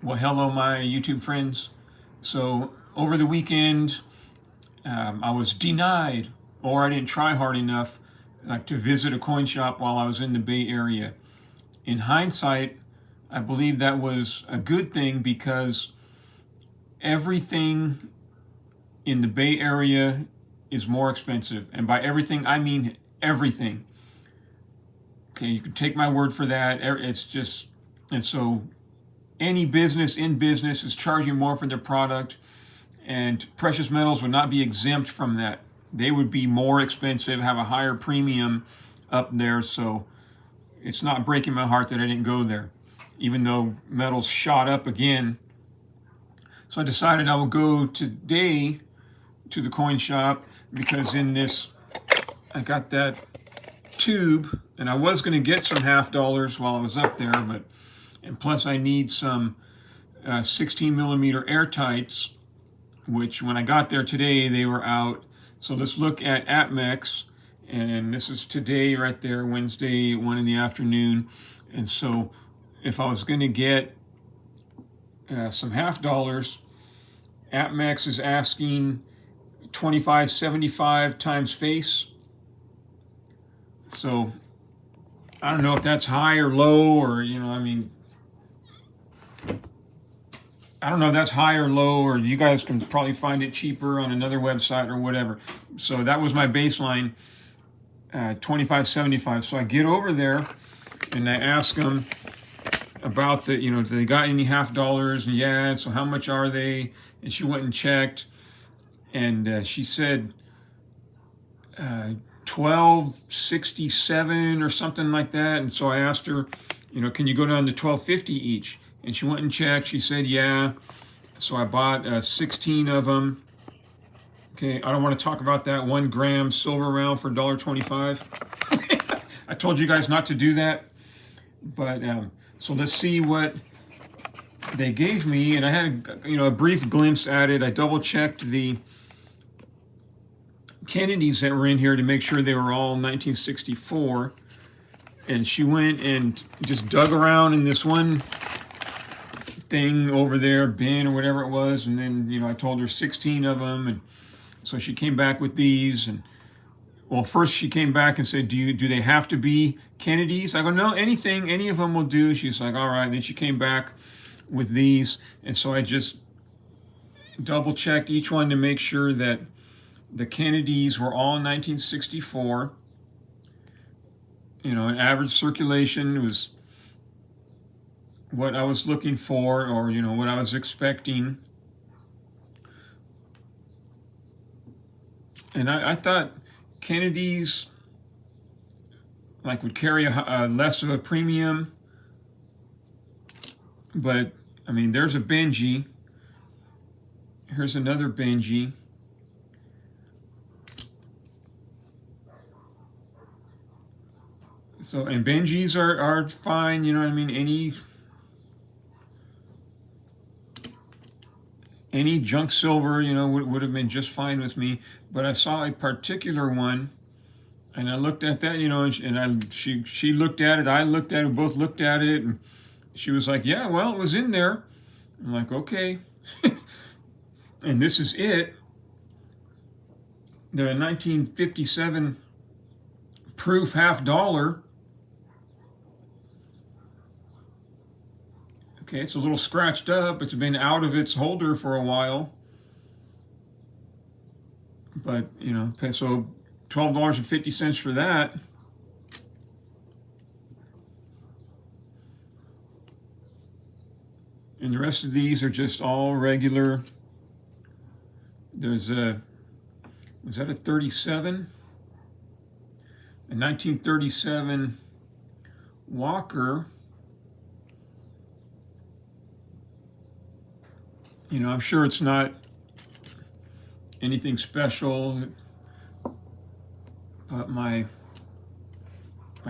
Well, hello, my YouTube friends. So, over the weekend, I was denied, or I didn't try hard enough to visit a coin shop while I was in the Bay Area. In hindsight, I believe that was a good thing because everything in the Bay Area is more expensive. And by everything, I mean everything. Okay, you can take my word for that. It's just, and so any business in business is charging more for their product, and precious metals would not be exempt from that. They would be more expensive, have a higher premium up there. So it's not breaking my heart that I didn't go there, even though metals shot up again. So I decided I would go today to the coin shop because in this, I got that tube, and I was going to get some half dollars while I was up there, but and plus I need some 16 millimeter airtights, which when I got there today, they were out. So let's look at APMEX, and this is today right there, Wednesday, 1 in the afternoon. And so if I was going to get some half dollars, APMEX is asking 25.75 times face. So I don't know if that's high or low, or, I don't know if that's high or low, or you guys can probably find it cheaper on another website or whatever. So that was my baseline, 25.75. So I get over there and I ask them about the, do they got any half dollars? And yeah, so how much are they? And she went and checked, and she said 12.67 or something like that. And so I asked her, can you go down to 12.50 each? And she went and checked. She said, yeah. So I bought 16 of them. Okay, I don't want to talk about that 1 gram silver round for $1.25. I told you guys not to do that. But so let's see what they gave me. And I had a brief glimpse at it. I double checked the Kennedys that were in here to make sure they were all 1964. And she went and just dug around in this one thing over there, bin or whatever it was, and then I told her 16 of them, and so she came back with these. And well, first she came back and said, do they have to be Kennedys? I go, no, any of them will do. She's like, all right. And then she came back with these, and so I just double checked each one to make sure that the Kennedys were all 1964. An average circulation was what I was looking for, or what I was expecting. And I thought Kennedy's would carry a less of a premium, but I mean, there's a Benji. Here's another Benji. So, and Benjis are fine, any junk silver, would have been just fine with me. But I saw a particular one, and I looked at that, she looked at it, I looked at it, we both looked at it, and she was like, yeah, well, it was in there. I'm like, okay. And this is it. They're a 1957 proof half dollar. Okay, it's a little scratched up. It's been out of its holder for a while. But, so $12.50 for that. And the rest of these are just all regular. There's was that a 37? A 1937 Walker. I'm sure it's not anything special, but my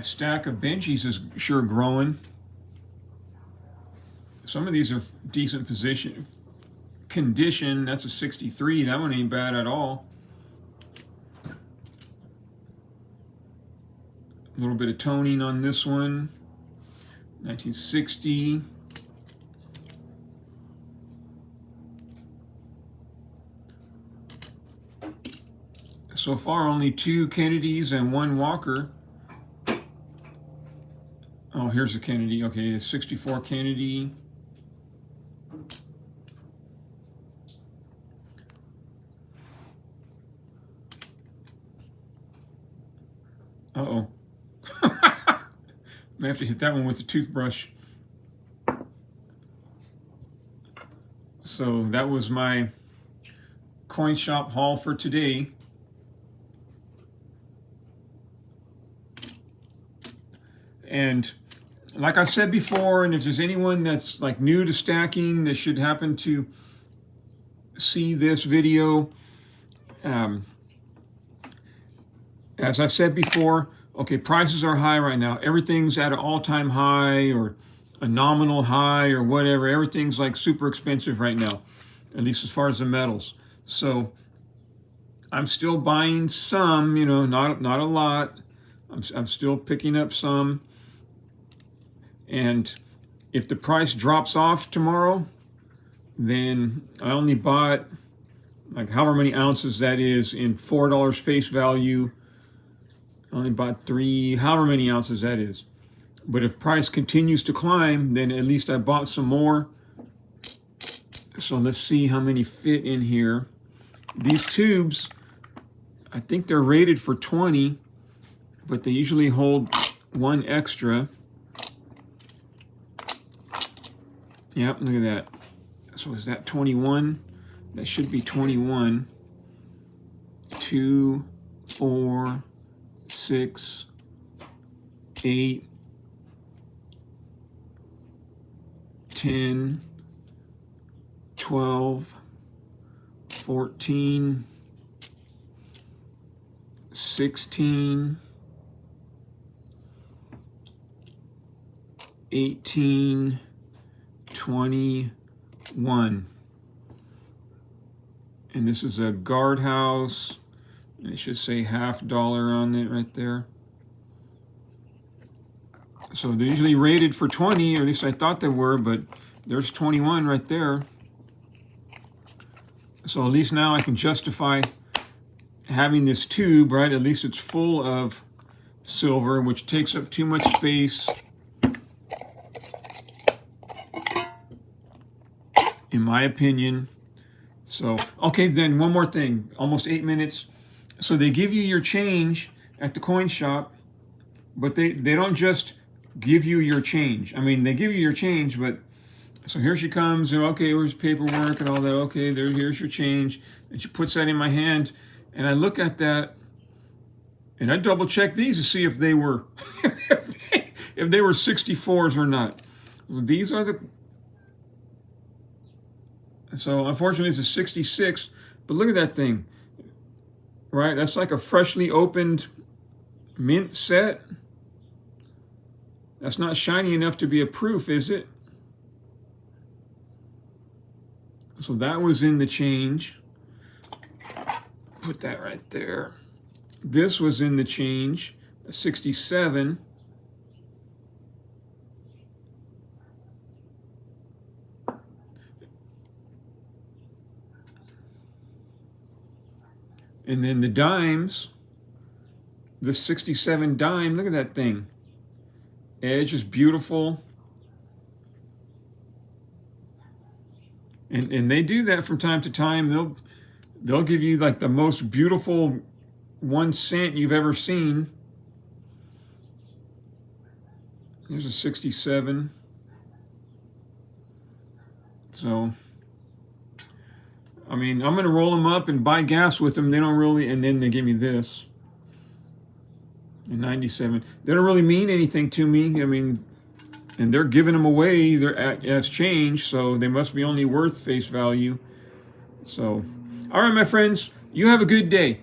stack of Benjis is sure growing. Some of these are decent condition. That's a 63. That one ain't bad at all. A little bit of toning on this one. 1960. So far, only 2 Kennedys and 1 Walker. Oh, here's a Kennedy. Okay, a 64 Kennedy. Uh-oh. May have to hit that one with the toothbrush. So that was my coin shop haul for today. And like I said before, and if there's anyone that's like new to stacking that should happen to see this video, as I've said before, okay, prices are high right now. Everything's at an all-time high or a nominal high or whatever. Everything's like super expensive right now, at least as far as the metals. So I'm still buying some, you know, not a lot. I'm still picking up some. And if the price drops off tomorrow, then I only bought like however many ounces that is in $4 face value. I only bought 3, however many ounces that is. But if price continues to climb, then at least I bought some more. So let's see how many fit in here. These tubes, I think they're rated for 20, but they usually hold 1 extra. Yep, look at that. So is that 21? That should be 21. 2, 4, 6, 8, 10, 12, 14, 16, 18, 21. And this is a guardhouse. And it should say $50 on it right there. So they're usually rated for 20, or at least I thought they were, but there's 21 right there. So at least now I can justify having this tube, right? At least it's full of silver, which takes up too much space, in my opinion. So, okay, then one more thing, almost 8 minutes. So they give you your change at the coin shop, but they don't just give you your change. I mean, they give you your change, but so here she comes, and okay, here's paperwork and all that. Okay, here's your change. And she puts that in my hand, and I look at that, and I double check these to see if they were if they were 64s or not. These are the, so unfortunately it's a 66, but look at that thing, right? That's like a freshly opened mint set. That's not shiny enough to be a proof, is it? So that was in the change. Put that right there. This was in the change, a 67. And then the dimes, the 67 dime, look at that thing. Edge is beautiful. And they do that from time to time. They'll give you like the most beautiful 1 cent you've ever seen. There's a 67. So, I mean, I'm going to roll them up and buy gas with them. They don't really, and then they give me this. A 97. They don't really mean anything to me. I mean, and they're giving them away. They're as change, so they must be only worth face value. So, all right, my friends, you have a good day.